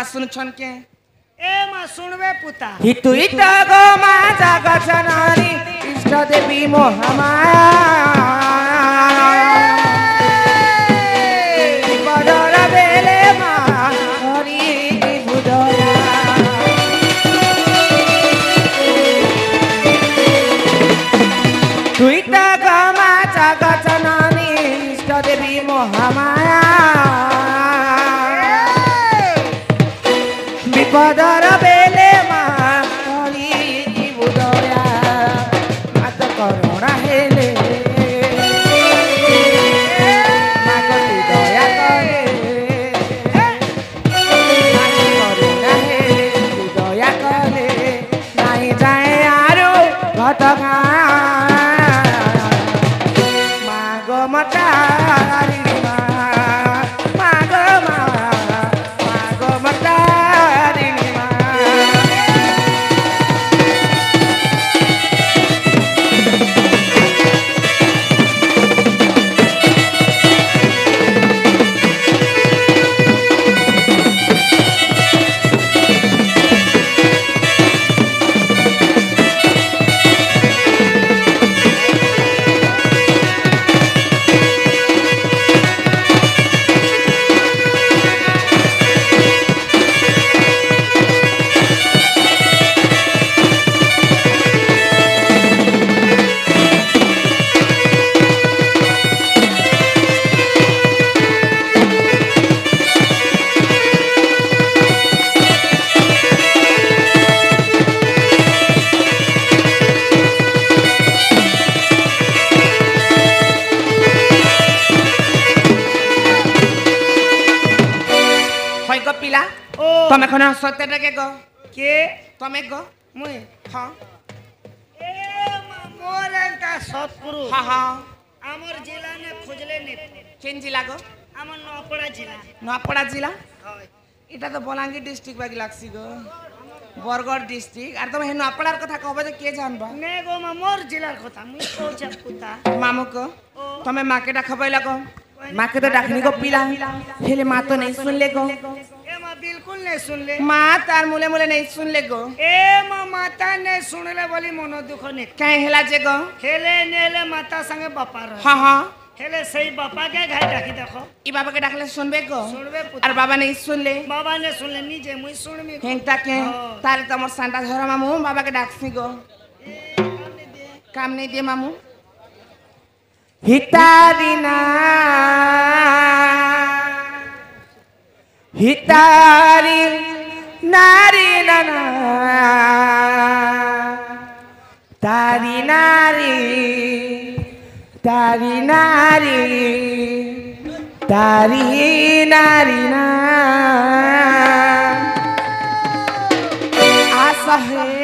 মা শুনছন কে এ মা শুনবে পুতা হিতু হিত গো মা জাগত নারী ইষ্ট দেবী মহামায়া বদর বেলে মা হরি বুদয়া তুই তো গো মা জাগত নারী ইষ্ট দেবী মহামায়া বিপদর বেলে মা হরি বুদয়া মাত করুণা হেলে মা গতি দয়া করে করুণা হেলে দয়া করে নাই যায় আরো ঘটকা মা গো মতারি মা গো মতারি তুমি এখন সত্যটাকে গো কে তুমি গো মুই হ্যাঁ এ মা মোর একটা সৎপুরুষ হ্যাঁ হ্যাঁ আমার জেলা নে খুঁজলে নে কেন জেলা গো আমার নপড়া জেলা নপড়া জেলা হয় এটা তো বলাঙ্গীর ডিস্ট্রিক্ট বাকি লাগছি গো বরগড় ডিস্ট্রিক্ট আর তুমি নপড়ার কথা কবে যে কে জানবা নে গো মা মোর জেলার কথা মুই কইছা পুতা মামু গো তুমি মাকে ডাকাবাইলা গো মাকে তো ডাকনি গো পিলা হেলে মা তো নেই শুনলে গো এ মা বিলকুল নে শুনলে মা তার মুলে মুলে নেই শুনলে গো এ মা মাতা নে শুনলে বলি মন দুঃখ নে কাই হেলা যে গো হেলে নেলে মাতা সঙ্গে বাপার হ্যাঁ হ্যাঁ হেলে সেই বাপাকে ঘাই ডাকি দেখো ই বাবাকে ডাকলে শুনবে গো শুনবে পুতা আর বাবা নেই শুনলে বাবা নে শুনলে নিজে মুই শুনবি হেংটাকে তাহলে তো আমার সান্টা ধরা মামু বাবাকে ডাকছি গো কাম নেই দিয়ে মামু হিতারিনা হিতারি নারী নানা তারি নারী তারি নারী তারি নারী না আসহে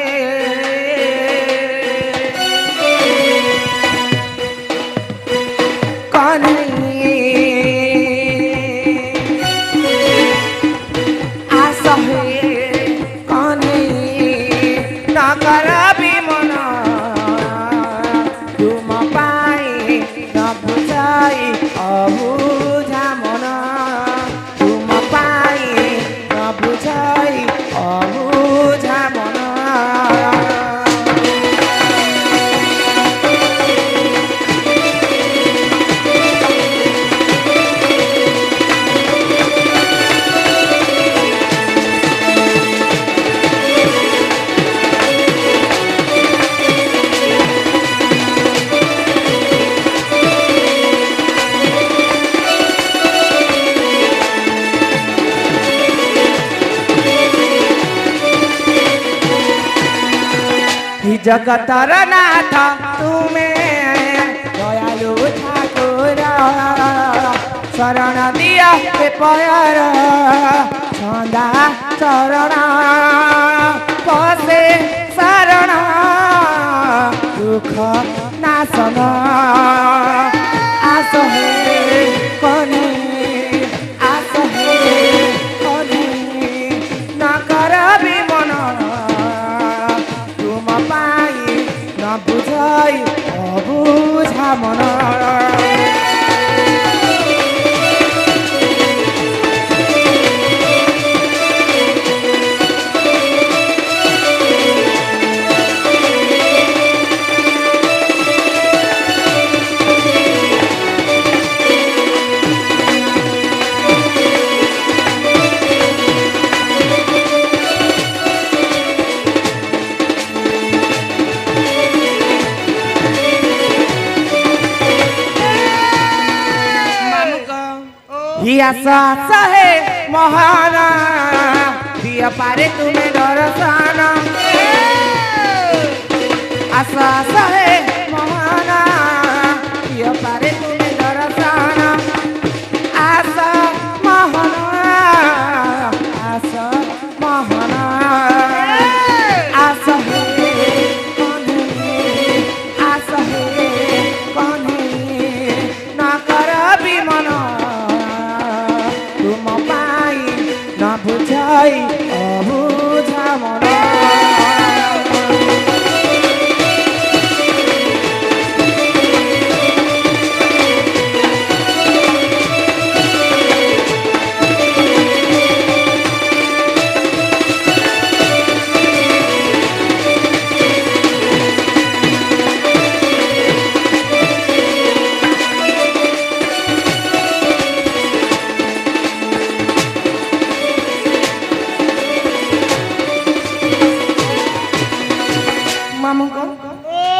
जगतर नाथ तुम्हें दयालु ठाकुर शरण दिया पेपर छंदा चरण पसे शरण दुख नाशन आस हे कनी आस हे कनी न कर विमन तुम पाई न बुझाई अबुझा मन आशा आशा है महाना दिया पारे तुम्हें दर्शना आशा आशा है महाना दिया पारे तुम्हें दर्शना आशा महाना आशा महाना आशा है आशा है कौन है ना कर विमन तुम पाई ना बुझाई अबुझा मन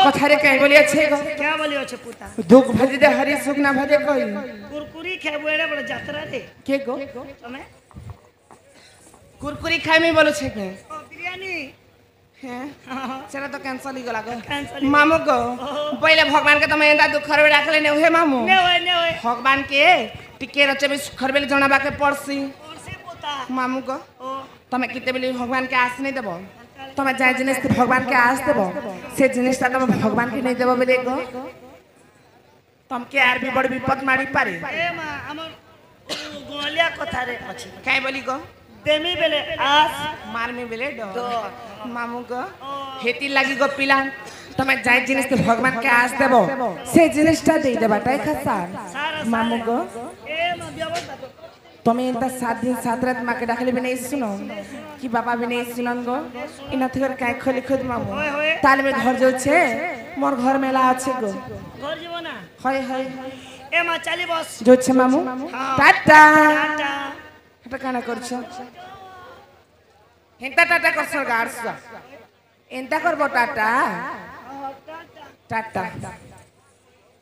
कथारे कहीं बोली अच्छे गो क्या बोली अच्छे पुता दुख भजे दे हरी सुख ना भजे कोई कुरकुरी खाबो एड़े बड़ यात्रा रे के गो तमे कुरकुरी खाई में बोलो छे के ओ बिरयानी हैं चला तो कैंसिल ही गला गो कैंसिल मामू गो पहले भगवान के तमे एंदा दुख रे राखले ने ओहे मामू ने होय भगवान के टिके रचे में सुखर बेले जणाबा के पड़सी और से पुता मामू गो ओ तमे किते बेले भगवान के आस नहीं देबो तमे जाय जिनिस के भगवान के आस देबो से जिनिस ता तमे भगवान के नहीं देबो बेले गो तम के आर भी बड़ विपद मारी पारे ए मां हमर गोलिया कथा रे अछि काई बोली गो देमी बेले आस मार में बेले डो मामू गो हेती लागी गो पिला तमे जाय जिनिस के भगवान के आस देबो से जिनिसटा दे देबा ताई खसार मामू गो ए मां व्यवस्था तमे इंता 7 दिन 7 रात माके डाखले भी नहीं सुनो कि बाबा भी नहीं सुनन गो इना थगर काय खोली खुद मामू ताल में घर जो छे मोर घर मेला আছে गो घर जीव ना हाय हाय ए मां चली बस जो छे मामू टाटा टाटा এটা কানা করছো হেন্তা টাটা করছো গার্স এন্তা করব টাটা টাটা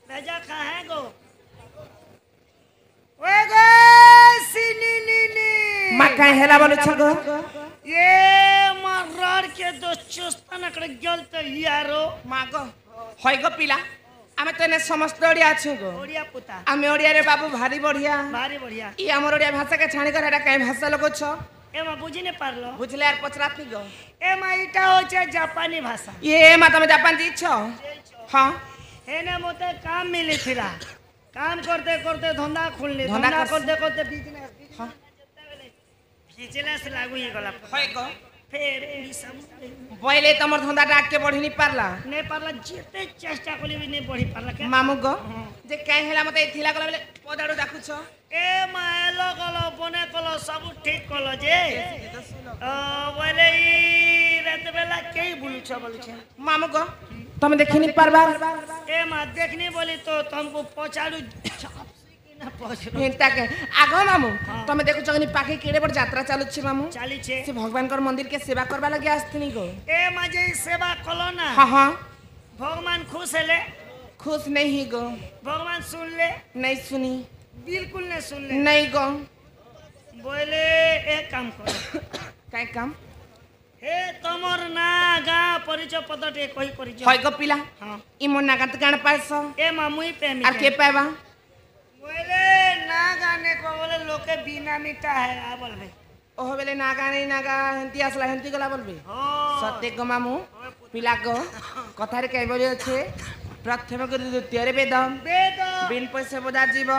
बेजा खा है गो ओए गो सिनी नी नी মা কাই হেলা বলছ গো ये मरर के दो चुस्ता नकड़ गल तो यारो মা গো হয় গো পিলা আমি তো এনে সমস্ত ওড়িয়া আছো গো ओडिया पुता আমি ওড়িয়া রে বাবু ভারী বঢ়িয়া भारी बढ़िया ই আমার ওড়িয়া ভাষা কে ছানি করে এটা কাই ভাষা লগছ ए मां बुझी ने पारलो বুঝলে আর পচরাত নি গো ए मां इटा होचे जापानी भाषा ये মা তুমি জাপান দিছ হ্যাঁ हेने मोते काम मिली थिला काम करते करते धंधा खुलली धंधा धंधा कर- करते करते बिजनेस हाँ। बिजनेस लागू ही गला হয় গো फिर ई सब বইলে তোমার ধন্দা ডাক কে বঢ়ি নি পারলা ने पारला जेते चेष्टा कली भी नहीं बढ़ी पारला के মামু গো যে কাই হেলা মতে থিলা গলা বলে পদাড়ু ডাকুছ ए मायलो कलो बने कलो सब ठीक कलो जे बोले ई रात बेला केई बुलछ बोलछ मामू गो তুমি দেখিনি পারবা ए मां देखनी बोली तो तुमको पछाड़ू ना पछाड़ू হেন্তা কে আগো মামু তুমি দেখুছ গনি পাখি কেড়ে বড় যাত্রা চালুছে মামু चाली छे সে ভগবানকর মন্দির কে সেবা করবা লাগি আসতিনি গো ए मां जे सेवा कलो ना हां हां भगवान खुश हेले खुश नहीं गो भगवान सुन ले नहीं सुनी बिल्कुल नहीं सुन ले नहीं गो बोले एक काम करो काई काम हे तमर ना गा परिचय पदटे कही परिचय হয় গো পিলা हां ই মোর নাগাত গান পাইছ ए मामुई प्रेमी আর কে পাইবা बोले ना गाने को बोले लोके बिना मिटा है आ बोलबे ওহ বেলে নাগা নেই নাগা হেন্তি আসলা হেন্তি গলা বলবি हो সত্যি গো মামু পিলা গো কথারে কে বলি আছে প্রথম করে দ্বিতীয় বেদম बेद বিন পয়সা বোঝা জীব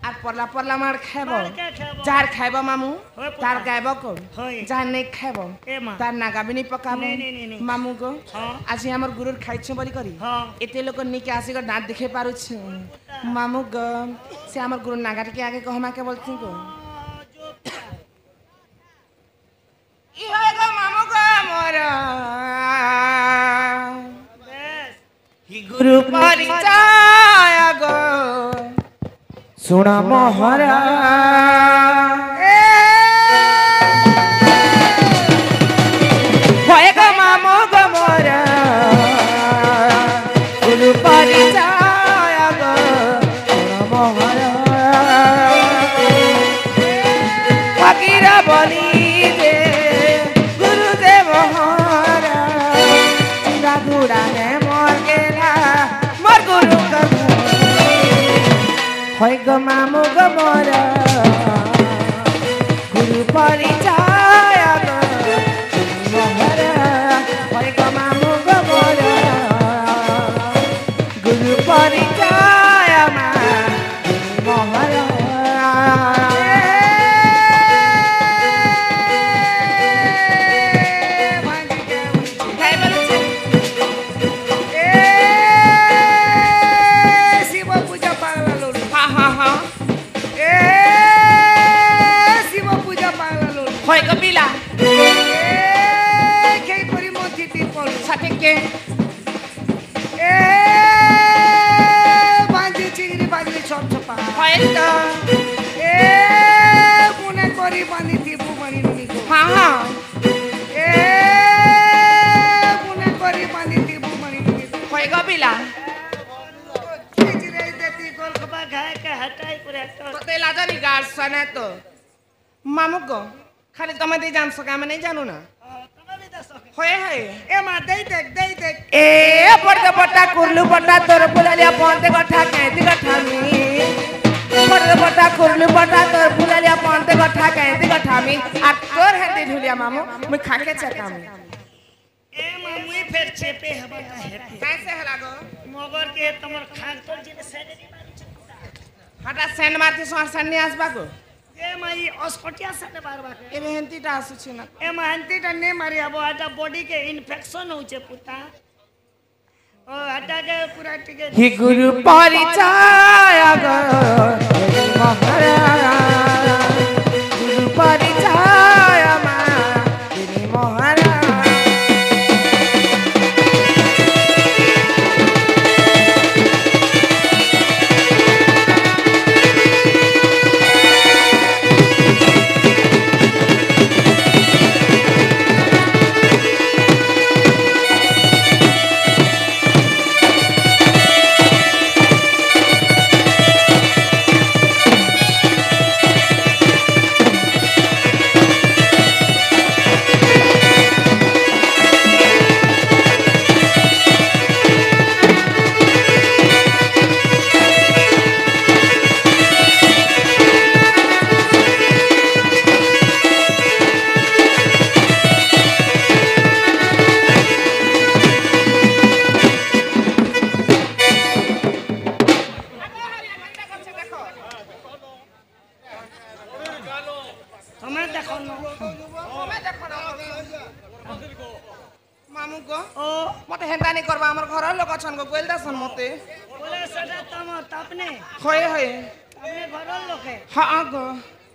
আর পরলা পরলা মার খাইব मार के खेबो যার খাইব মামু হয় পুতা। তার গাইব কোন হয়। যার নেই খাইব ए मां তার নাগাবিনি পকাব নেই, নেই, নেই, নেই। মামু গো হ্যাঁ। আজি আমার গুরুর খাইছ বলি করি हां এতে লোক নিকে আসি গো দাঁত দেখে পারুছ মামু গো সে আমার গুরুর নাগাটিকে আগে কহমাকে বলছি গো जो ই হয় গো মামু গো মোর बेस হি গুরু পরিচয় গো শুণ মহরা হয় গো মামু গো মোর গুরু পরিচয় গো শুণ মহরা বলি যে গুরুদেব হরা চিরা ঘুরানে মর গেলা মর গুরু হয় গো মামু গো মর গুরু পরিচয় গো মহর হয় গো মামু গো মর গুরু পরিচয় মা মহর হয় কপিলা খেই করি মতিটি পড় সাথে কে বাঁধি চিংড়ি বাজলি ছপ ছপা হয় তো মনে করি বাঁধি টিপু মারি নিকো হ্যাঁ হ্যাঁ মনে করি বাঁধি টিপু মারি নিকো হয় কপিলা চিড়াই দেতি গোল খবা খায় কে হটাই করে একটা তোতে লাজানি গাছ শোনে তো মামু গো খালি তুমি দিয়ে জানছো কে আমি নেই জানো না হয়ে হয় এ মা দেই দেখ এ পড়তে পড়তা কুরলু পড়তা তোর ফুলালিয়া পন্তে কথা কেঁতি কথা মি পড়তে পড়তা কুরলু পড়তা তোর ফুলালিয়া পন্তে কথা কেঁতি কথা মি আর তোর হেতে ঝুলিয়া মামু মুই খাকে চাকামি এ মা মুই ফের চেপে হবা না হেতে कैसे हला गो মগর কে তোমার খাক তোর জিনে সেনে দি মারছ हटा सेंड मारती सोर सन्नी आसबा को এ মা ই অস্কটিয়া সেনে বারবা এবে হেন্তিটা আসুছি না এ মা হান্তিটা নে মারি আবো আটা বডি কে ইনফেকশন হউছে পুতা ও আটা কে পুরা টিকে হি গুরু পরিচয় গো মহারা গুরু পরিচয় মা তিনি মহারা তুমি দেখো না মামু গো ও মতে হেন্তানি করবা আমার ঘরের লোক আছেন গো কইল দাসন মতে বলে সেটা তোমার তাপনে হয়ে হয়ে আপনি ঘরের লোকে হ্যাঁ গো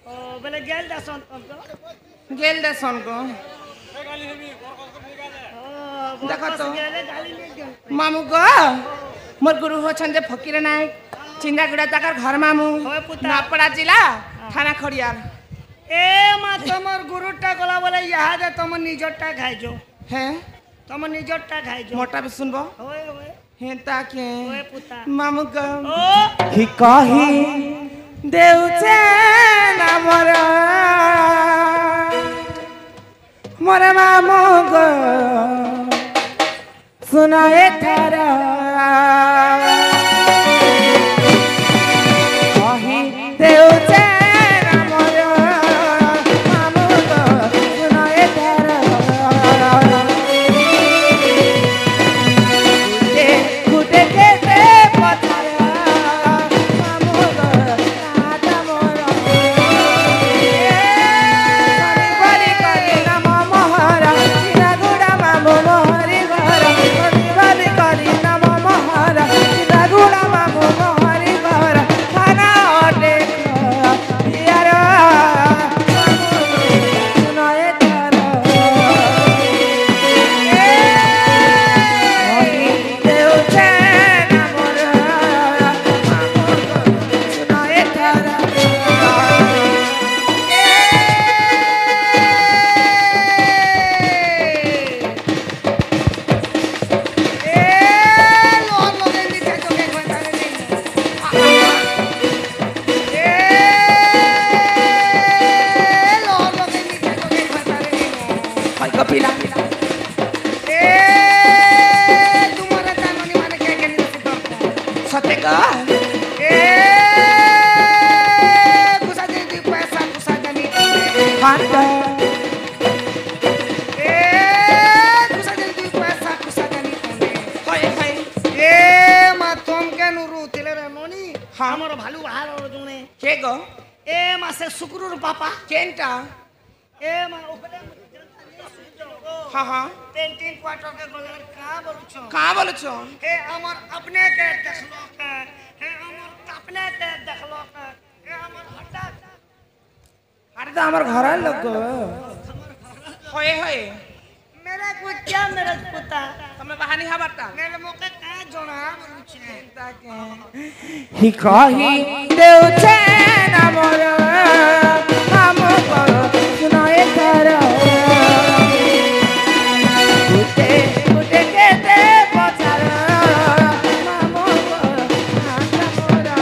ও বলে গেল দাসন তো গেল দাসন গো ও দেখো তো। গেলে গালি নিয়ে গেল মামু গো মোর গুরু হচ্ছেন যে ফকির নায়ক চিন্দাগুড়া তাকার ঘর মামু হয় পুতা। নাপড়া জেলা থানা খড়িয়ার এ মা তোমার গুরুটা গলা বলে ইহাদে তোমার নিজরটা খাইছো হ্যাঁ তোমার নিজরটা খাইছো মোটা भी सुनबो হয় হয় हेता के হয় পুতা मामू गो ও हि कही देउचे ना मोर मामू गो सुनाए थारा कही देउचे ना मोर मामू गो सुनाए थारा गुटे के ते पथरा मामू गो नाटा मोर बड़ी करी नाम मोहरा चिरा गुड़ा मामू मोहरी घर बड़ी करी नाम मोहरा জুনে কে গো এ মাসে শুক্রুর পাপা কেনটা এ মা ওখানে হ্যাঁ হ্যাঁ পেন্টিং কোয়ার্টার के गले का बोलছো কা বলেছ हे हमर अपने के देखलो के हे हमर अपने के देखलो के हे हमर हटा আরে তো আমার ঘরের লোক গো হয়ে হয়ে मेरे को क्या मेरे कुत्ता তুমি বাহানি হবারটা मेरे मुके का जोना बोलछे হি কহি দেউছে না মোর কাম কর শুনায়ে কর কুতে কুতে কেতে পছার মাম কর নাটা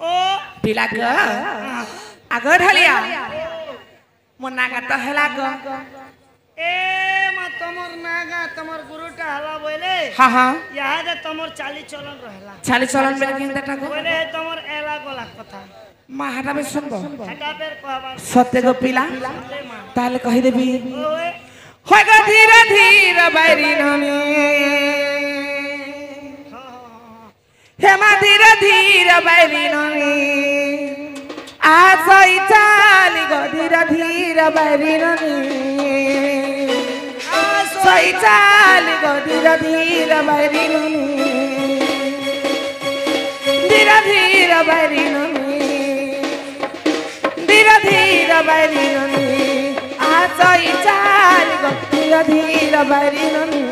ओ पिला ग आगर ढलिया मुन्ना का तो हला ग ए मा तमर नागा तमर गुरुटा हला बोले हाँ हाँ यहाँ दे तमर चाली चलन रहला चाली चलन में केन देखा गो बोले तमर एला गोला कथा मा हाटा में सुनबो हटा पेर कहबा सत्य गो पिला ले मा ताले कहि देबी ओए होय ग धीरे धीरे बैरी नमी हे मा धीरे धीरे बैरी नमी आ सई चाली गो धीरे धीरे बैरी नमी सई चाली गो धीरे धीरे बैरी नमी धीरे धीरे बैरी नमी धीरे धीरे बैरी नमी आ सई चाली गो धीरे धीरे बैरी नमी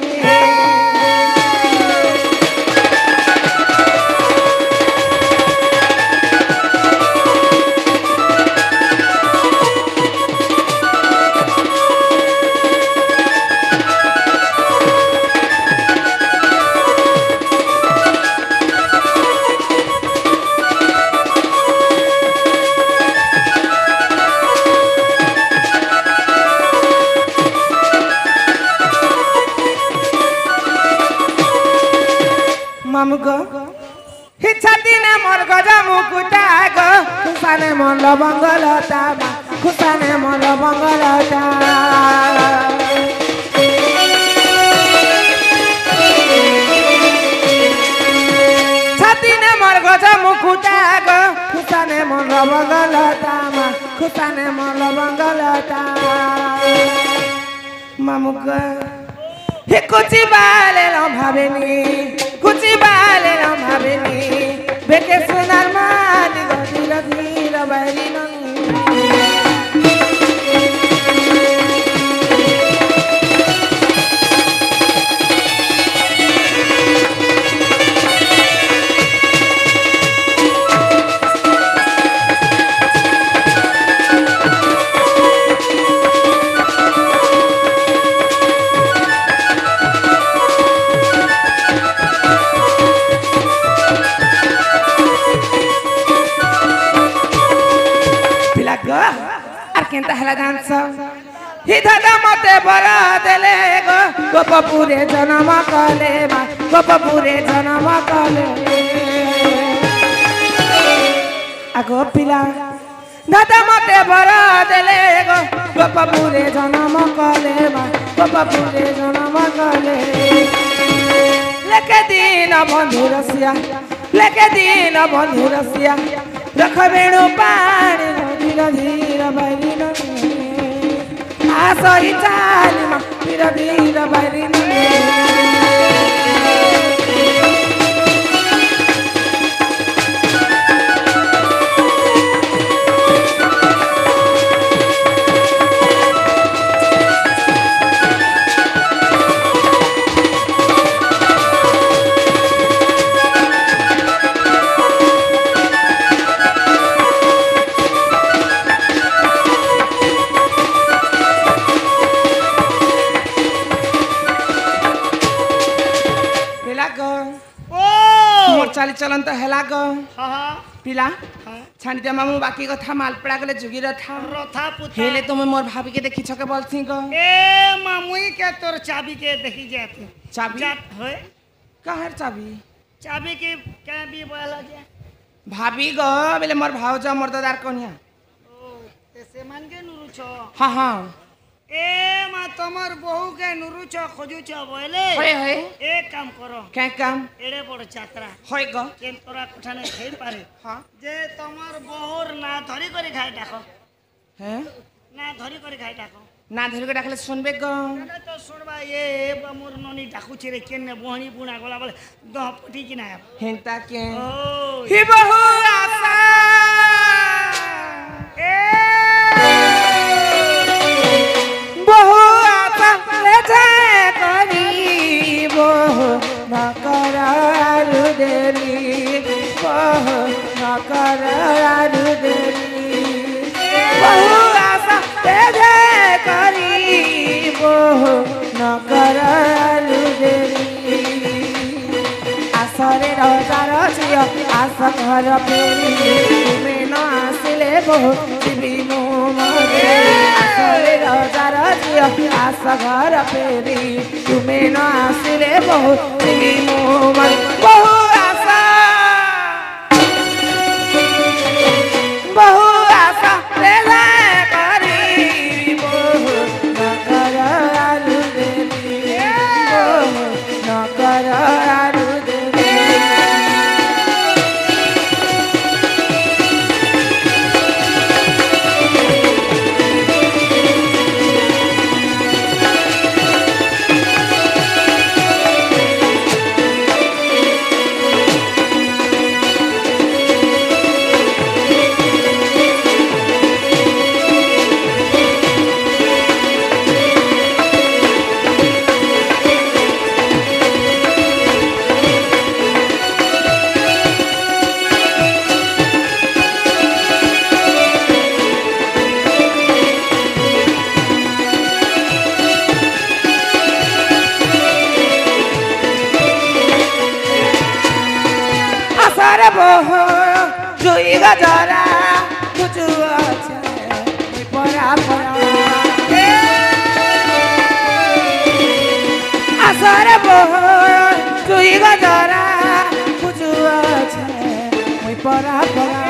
মামুগো হিচ্ছাতিনে মোর গজা মুকুটা গো খুসানে মন লবঙ্গলতা খুসানে মন লবঙ্গলতা ছাতিনে মোর গজা মুকুটা গো খুসানে মন লবঙ্গলতা খুসানে মন লবঙ্গলতা মামুগো হে কুচি বালে ভাবেনি কুচি বালে ভাবেনি বেকে সোনার মানি ধীরে ধীরে বাইরি আর কেনতা হেলা জানছ হিধাদা মতে বড় দেলে গো গোপপুরে জন্ম কলে মা গোপপুরে জন্ম কলে আগো পিলা দাদা মতে বড় দেলে গো গোপপুরে জন্ম কলে মা গোপপুরে জন্ম কলে লেখে দিন বন্ধু রসিয়া লেখে দিন বন্ধু রসিয়া रख बेणु पानी धीरे धीरे बैरी आ सही चाली धीरे धीरे बैरी चलन तो हेला गो हाँ पिला हाँ छाणी दे मामू बाकी कथा मालपड़ा गले जुगी रथा रथा पुता हेले तुम मोर भाभी के देखी छके बोलथी गो ए मामुई के तोर चाबी के देखी जाते चाबी जात होए कहर चाबी चाबी की क्या भी बोला जे भाभी गो बेले मोर भावजा मोर दादार कोनिया ओ ते मान के नुरु छ हाँ हाँ ए मा तमर बहू के नुरु छ खोजु छ बोले होय होय एक काम करो क्या काम एड़े बड़ यात्रा होय गो केन तोरा कठाने खाई पारे हाँ जे तमर बहुर ना धरी करी खाई डाको हैं ना धरी करी खाई डाको ना धर के डाकले सुनबे गो एने तो सुनबा ये मोर ननी डाकू छिरे केने बोहणी बुना गोला बोले दह पटी कि ना हेंता के ओ ही बहु आशा ए बहु आशा ले जाए करी बहु न करारु देली बहु न करारु देली बहु आशा ले जाए करी बहु न करारु देली आसरे रजार झियो आस घर फेरी तुमे न आसिले बहु जीवी मो मरे आसरे रजार झियो आस घर फेरी तुमे न आसिले बहु जीवी मो मरे बहु आशा ले जाए करी बहु न करारु देली बहु न करारु देली आसरे बहु जुई गजरा कुचु আছে পরা পরা आसरे बहु जुई गजरा कुचु আছে পরা পরা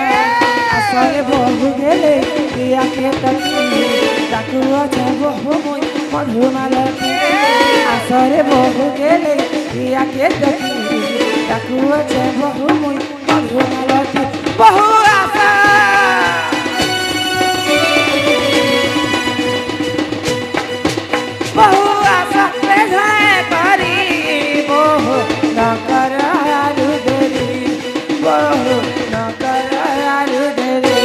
आसरे बहु গেলে ইয়া কে তকি ডাকু আছে বহু মই মধুমালতি आसरे बहु গেলে ইয়া কে তকি ডাকু আছে বহু মই মধুমালতি বহু আশা বহু আশা ले जाए करी बहु न करारु देली बहु न करारु देली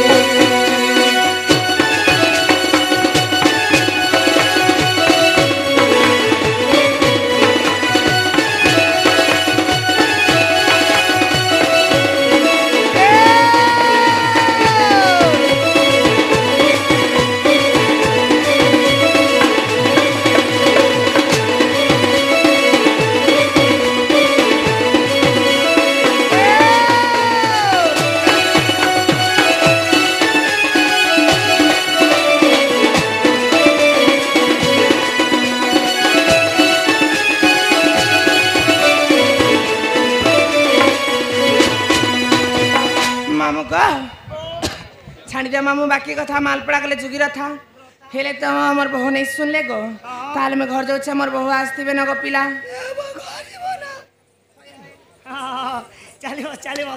मामू को छाणी दे मामू बाकी कथा मालपड़ा गले जुगी रथा हेले तो हमर बहु नहीं सुनले गो ताले में घर जाउछे हमर बहु आस्तिबे न गो पिला चलियो चलियो